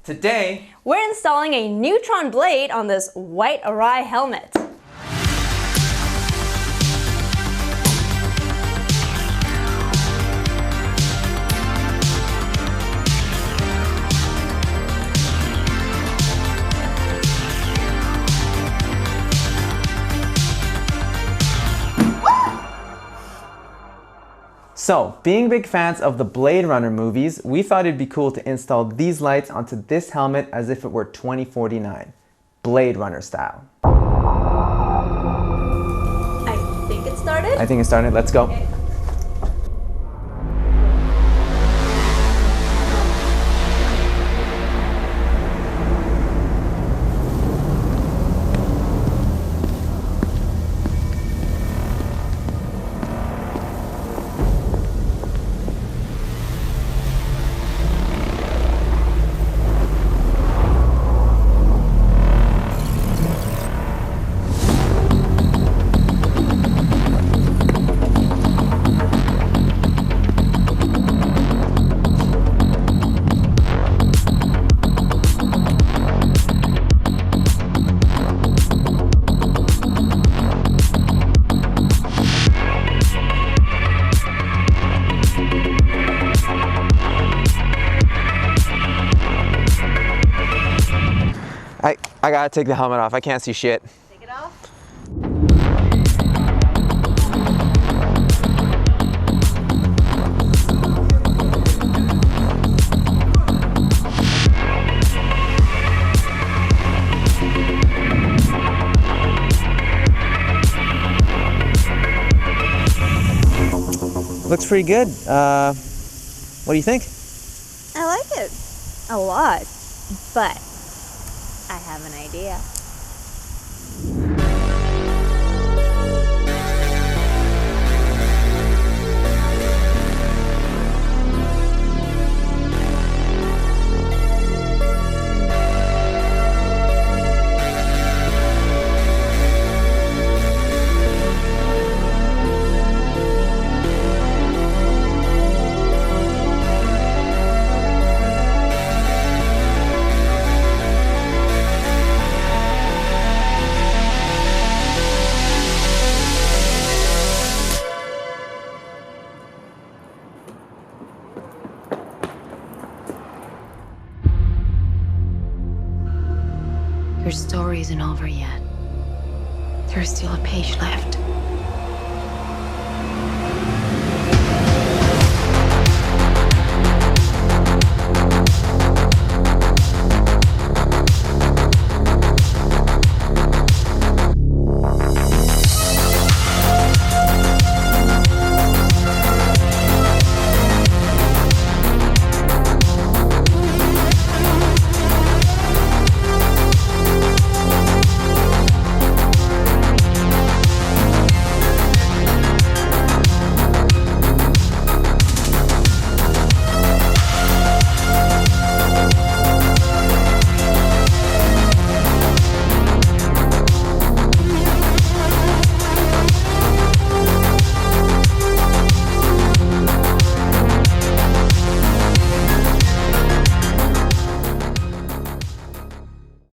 Today, we're installing a neutron blade on this white Arai helmet. so being big fans of the Blade Runner movies, we thought it'd be cool to install these lights onto this helmet as if it were 2049, Blade Runner style. I think it started? I think it started. Let's go. Okay. I gotta take the helmet off. I can't see shit. Take it off. Looks pretty good. What do you think? I like it a lot, but I have an idea. Your story isn't over yet. There's still a page left.